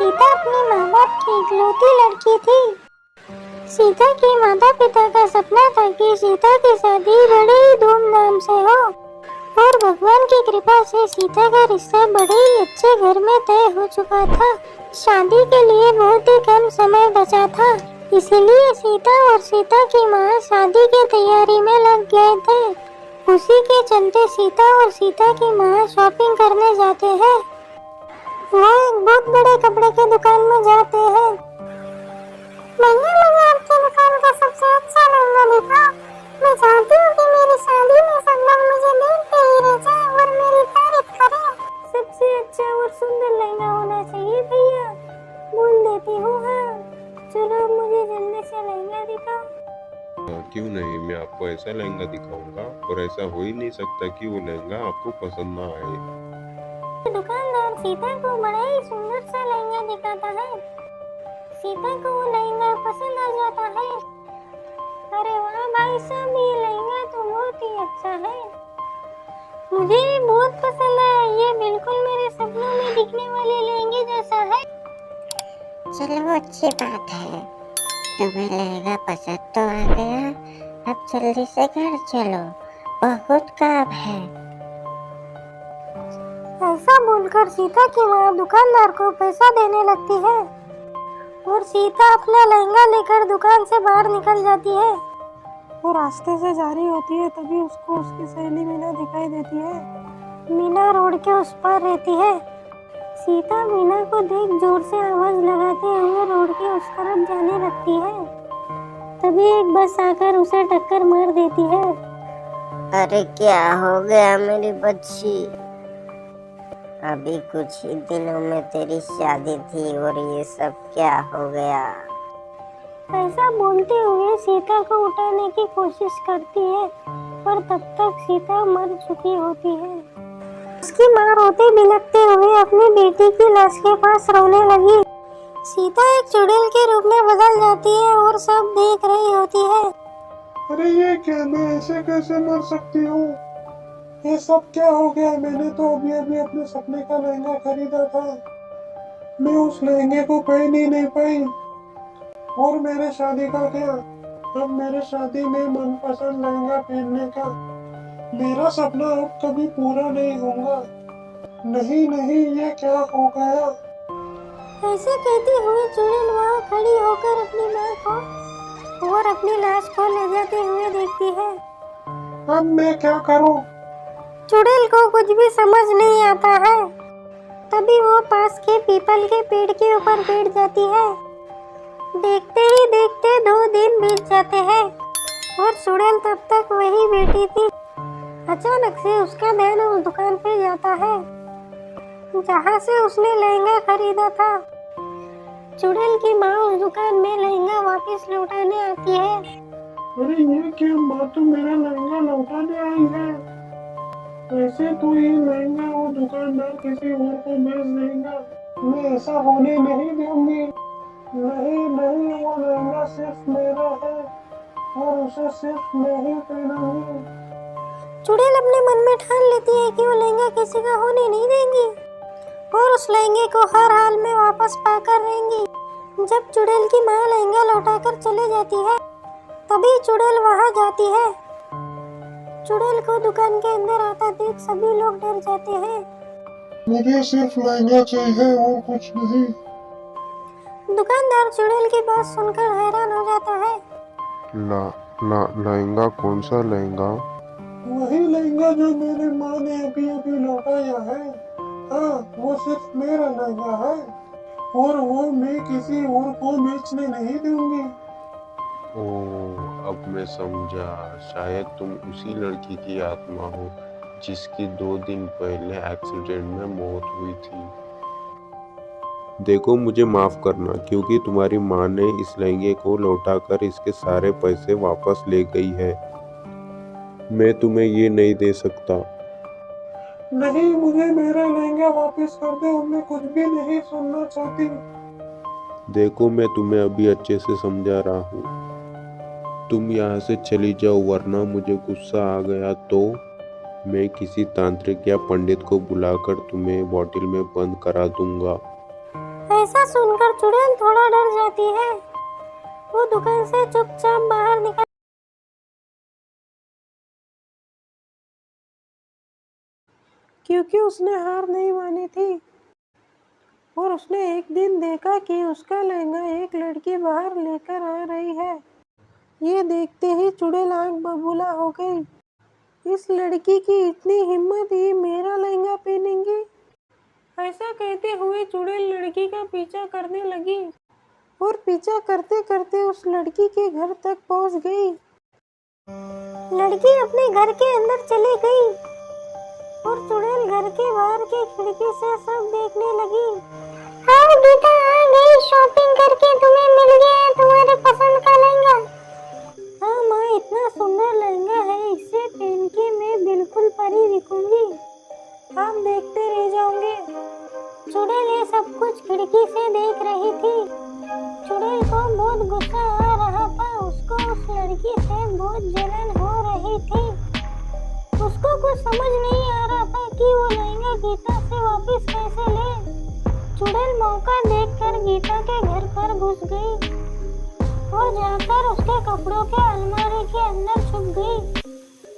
सीता अपने माँ बाप की इकलौती लड़की थी। सीता के माता पिता का सपना था कि सीता की शादी बड़े ही धूमधाम से हो और भगवान की कृपा से सीता का रिश्ता बड़े ही अच्छे घर में तय हो चुका था। शादी के लिए बहुत ही कम समय बचा था, इसलिए सीता और सीता की माँ शादी की तैयारी में लग गए थे। उसी के चलते सीता और सीता की माँ शॉपिंग करने जाते हैं। वो एक बहुत बड़े कपड़े की दुकान में जाते हैं। भैया, मुझे आपकी दुकान का सबसे अच्छा लहंगा दिखाओ। मैं चाहती हूँ कि मेरी शादी में सब लोग मुझे देखते ही रह जाएं और मेरी तारीफ करें। सबसे अच्छा और सुंदर लहंगा होना चाहिए भैया। बोल देती हूँ हाँ। चलो मुझे जल्दी से लहंगा दिखाओ। क्यों नहीं, मैं आपको ऐसा लहंगा दिखाऊंगा और ऐसा हो ही नहीं सकता कि वो लहंगा आपको पसंद ना आए। दुकानदार सीता को बड़ा ही सुंदर सा लहंगा दिखाता है। सीता को वो लहंगा पसंद आ जाता है। अरे वाह भाई साहब, ये लहंगा तो बहुत ही अच्छा है। मुझे ये बहुत पसंद आया। ये बिल्कुल मेरे सपनों में दिखने वाले लहंगे जैसा है। चलो अच्छी बात है, तुम्हें लहंगा पसंद तो आ गया। अब जल्दी से घर चलो, बहुत काम है। ऐसा बोलकर सीता की माँ दुकानदार को पैसा देने लगती है और सीता अपना लहंगा लेकर दुकान से बाहर निकल जाती है। वो रास्ते से जा रही होती है, तभी उसको उसकी सहेली मीना दिखाई देती है। मीना रोड के उस पार रहती है। सीता मीना को देख जोर से आवाज लगाते हुए रोड के उस तरफ जाने लगती है। तभी एक बस आकर उसे टक्कर मार देती है। अरे क्या हो गया मेरी बच्ची? अभी कुछ ही दिनों में तेरी शादी थी और ये सब क्या हो गया? ऐसा बोलते हुए सीता को उठाने की कोशिश करती है, पर तब तक सीता मर चुकी होती है। उसकी माँ रोते बिलखते हुए अपनी बेटी की लाश के पास रोने लगी। सीता एक चुड़ैल के रूप में बदल जाती है और सब देख रही होती है। अरे ये क्या, मैं ऐसे कैसे मर सकती हूँ? ये सब क्या हो गया? मैंने तो अभी अभी अपने सपने का लहंगा खरीदा था। मैं उस लहंगे को पहन ही नहीं पाई। और मेरे शादी का क्या? अब मेरे शादी में मनपसंद लहंगा पहनने का मेरा सपना अब कभी पूरा नहीं होगा। नहीं नहीं, ये क्या हो गया? ऐसे कहते हुए चुड़ैल वहाँ खड़ी होकर अपनी माँ को और अपनी लाश को ले जाते हुए देखती है। अब मैं क्या करूँ? चुड़ैल को कुछ भी समझ नहीं आता है। तभी वो पास के पीपल के पेड़ के ऊपर बैठ जाती है। देखते ही देखते 2 दिन बीत जाते हैं और चुड़ैल तब तक वही बैठी थी। अचानक से उसका ध्यान उस दुकान पे जाता है जहाँ से उसने लहंगा खरीदा था। चुड़ैल की माँ उस दुकान में लहंगा वापस लौटाने आती है। अरे ये क्या, माँ तो मेरा लहंगा लौटाने आई है। वैसे तो ये लहंगा वो दुकानदार किसी और को बेच देगा। मैं ऐसा होने नहीं दूंगी। नहीं नहीं, वो लहंगा सिर्फ मेरा है और उसे सिर्फ मैं ही पहनूंगी। चुड़ैल अपने मन में ठान लेती है कि वो लहंगा किसी का होने नहीं देंगी और उस लहंगे को हर हाल में वापस पाकर रहेंगी। जब चुड़ैल की माँ लहंगा लौटाकर चले जाती है, तभी चुड़ैल वहाँ जाती है। चुड़ैल को दुकान के अंदर आता देख सभी लोग डर जाते हैं। मुझे सिर्फ लहंगा चाहिए और कुछ नहीं। दुकानदार चुड़ैल की बात सुनकर हैरान हो जाता है। लहंगा? कौन सा लहंगा? वही लहंगा जो मेरी माँ ने अभी अभी लौटाया है। हाँ, वो सिर्फ मेरा लहंगा है और वो मैं किसी और को बेचने नहीं दूंगी। ओह, अब मैं समझा। शायद तुम उसी लड़की की आत्मा हो जिसकी 2 दिन पहले एक्सीडेंट में मौत हुई थी। देखो, मुझे माफ करना क्योंकि तुम्हारी माँ ने इस लहंगे को लौटाकर इसके सारे पैसे वापस ले गई है। मैं तुम्हें ये नहीं दे सकता। नहीं, मुझे मेरा लहंगा वापस कर दो। मैं कुछ भी नहीं सुनना चाहती। देखो, मैं तुम्हें अभी अच्छे से समझा रहा हूँ। तुम यहाँ से चली जाओ, वरना मुझे गुस्सा आ गया तो मैं किसी तांत्रिक या पंडित को बुलाकर तुम्हें बॉटल में बंद करा दूंगा। ऐसा सुनकर चुड़ैल थोड़ा डर जाती है। वो दुकान से चुपचाप बाहर निकल क्योंकि उसने हार नहीं मानी थी और उसने एक दिन देखा कि उसका लहंगा एक लड़की बाहर लेकर आ रही है। ये देखते ही चुड़ैल आग बबूला हो गई। इस लड़की की इतनी हिम्मत, ये मेरा लहंगा पहनेंगी। ऐसा कहते हुए चुड़ैल लड़की का पीछा करने लगी और पीछा करते करते उस लड़की के घर तक पहुंच गई। लड़की अपने घर के अंदर चली गई और चुड़ैल घर के बाहर की खिड़की से सब देखने लगी। हाँ गीता आ गई, शॉपिंग करके तुम्हें मिल गया तुम्हारे पसंद का लहंगा। हाँ माँ, इतना सुंदर लहंगा है, इसे पहन के मैं बिल्कुल परी दिखूंगी। आप देखते रह जाओगे। चुड़ैल ये सब कुछ खिड़की से देख रही थी। चुड़ैल को बहुत गुस्सा आ रहा था। उसको उस लड़की से बहुत जलन हो रही थी। उसको कुछ समझ नहीं आ रहा था कि वो लहंगा गीता से वापस कैसे ले। चुड़ैल मौका देखकर गीता के घर पर घुस गई और जाकर उसके कपड़ों के अलमारी के अंदर छुप गई।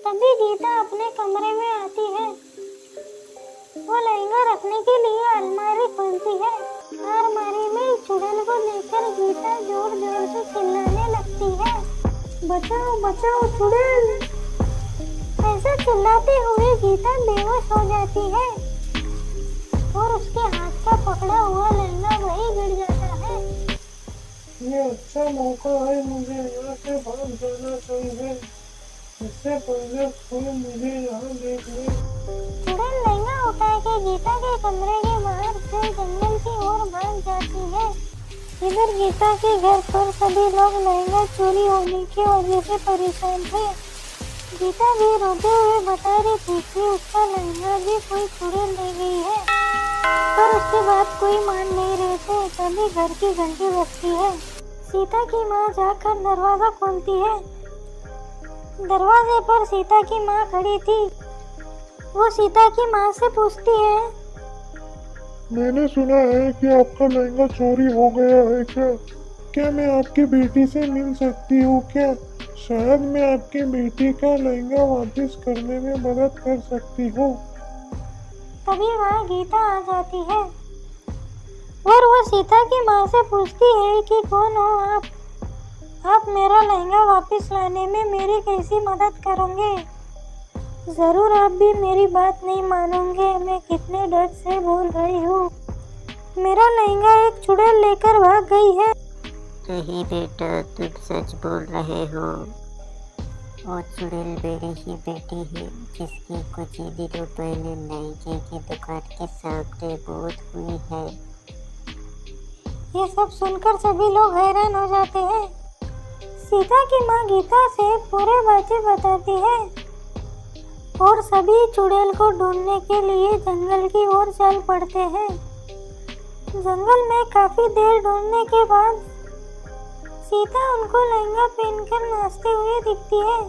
तभी गीता अपने कमरे में आती है। वो लहंगा रखने के लिए अलमारी खोलती है। अलमारी में चुड़ैल को देखकर गीता जोर जोर से चिल्लाने लगती है, बचाओ बचाओ चुड़ैल। ऐसा चिल्लाते हुए गीता बेहोश हो जाती है और उसके हाथ का पकड़ा हुआ लहंगा वहीं गिर जाता है। ये अच्छा मौका है, मुझे यहाँ से भाग जाना चाहिए। इससे पहले कोई मुझे यहाँ देख ले। चुड़ैल लहंगा उठा के गीता के कमरे के बाहर से जंगल की ओर भाग जाती है। इधर गीता के घर पर सभी लोग लहंगा चोरी होने की वजह से परेशान थे। गीता भी रोते हुए बता रही थी कि उसका लहंगा भी कोई चुड़ैल ले गई है, पर उसकी बात कोई मान नहीं रहे थे। तभी घर की घंटी बजती है। सीता की माँ जाकर दरवाजा खोलती है। दरवाजे पर सीता की माँ खड़ी थी। वो सीता की माँ से पूछती है, मैंने सुना है कि आपका लहंगा चोरी हो गया है क्या मैं आपकी बेटी से मिल सकती हूँ क्या? शायद मैं आपकी बेटी का लहंगा वापस करने में मदद कर सकती हूँ। तभी वहाँ गीता आ जाती है और वो सीता की माँ से पूछती है कि कौन हो आप मेरा लहंगा वापस लाने में मेरी कैसी मदद करोगे? जरूर आप भी मेरी बात नहीं मानोगे। मैं कितने डर से बोल रही हूँ। मेरा लहंगा एक चुड़ैल लेकर भाग गई है। नहीं बेटा, तुम सच बोल रहे हो। और चुड़ैल मेरी ही बेटी है, जिसकी कुछ ही दिनों पहले लहंगे की दुकान के सामने मौत हुई है। ये सब सुनकर सभी लोग हैरान हो जाते हैं। सीता की माँ गीता से पूरे बातें बताती है और सभी चुड़ैल को ढूंढने के लिए जंगल की ओर चल पड़ते हैं। जंगल में काफी देर ढूंढने के बाद सीता उनको लहंगा पहनकर नाचते हुए दिखती है।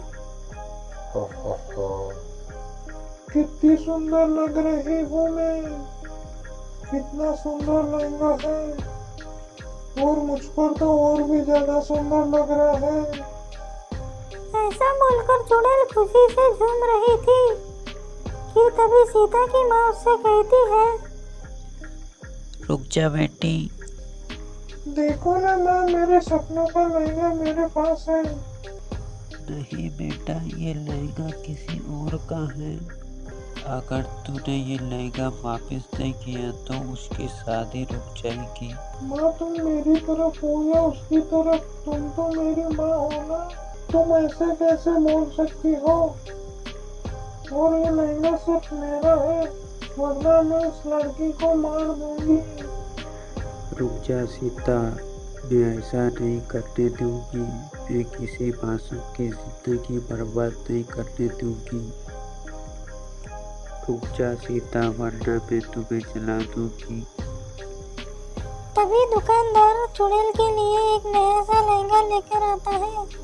कितनी सुंदर लग रही हूँ मैं, कितना सुंदर लहंगा है और मुझ पर तो और भी ज्यादा सुंदर लग रहा है। ऐसा बोलकर चुड़ैल खुशी से झूम रही थी कि तभी सीता की माँ उससे कहती है, रुक जा बेटी। देखो ना माँ, मेरे सपनों का लहंगा मेरे पास है। नहीं बेटा, ये लहंगा किसी और का है। अगर तूने ये लहंगा वापस नहीं किया तो उसकी शादी रुक जाएगी। माँ, तुम मेरी तरफ हो या उसकी तरफ, तुम तो मेरी माँ हो ना। तुम ऐसे कैसे बोल सकती हो? और ये लहंगा सिर्फ मेरा है, वरना मैं इस लड़की को मार दूंगी। रुक जा सीता, मैं ऐसा नहीं करने दूंगी। मैं किसी मासूम की जिंदगी बर्बाद नहीं करने दूंगी। रुक जा सीता, वरना मैं तुम्हें जला दूंगी। तभी दुकानदार चुड़ैल के लिए एक नया सा लहंगा लेकर आता है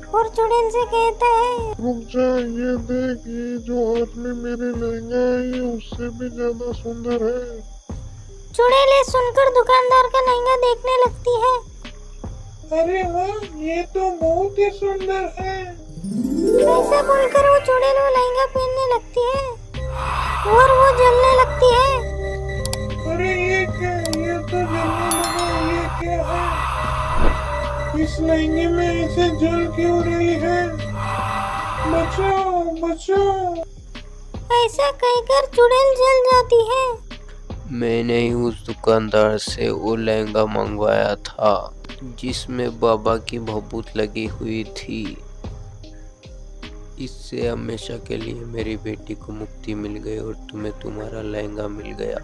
और चुड़ैल से कहता है, रुक जा, ये देख, ये जो हाथ में मेरे लहंगा है ये उससे भी ज्यादा सुंदर है। चुड़ैल ये सुनकर दुकानदार का लहंगा देखने लगती है। अरे वाह, ये तो बहुत ही सुंदर है। ऐसा बोलकर वो चुड़ैल वो लहंगा पहनने लगती है और वो जलने लगती है। अरे ये क्या, ये तो जलने लगा, ये क्या है? इस लहंगे में ऐसे जल क्यों रही है? बचाओ बचाओ। ऐसा कहकर चुड़ैल जल जाती है। मैंने ही उस दुकानदार से वो लहंगा मंगवाया था जिसमें बाबा की भभूत लगी हुई थी। इससे हमेशा के लिए मेरी बेटी को मुक्ति मिल गई और तुम्हें तुम्हारा लहंगा मिल गया।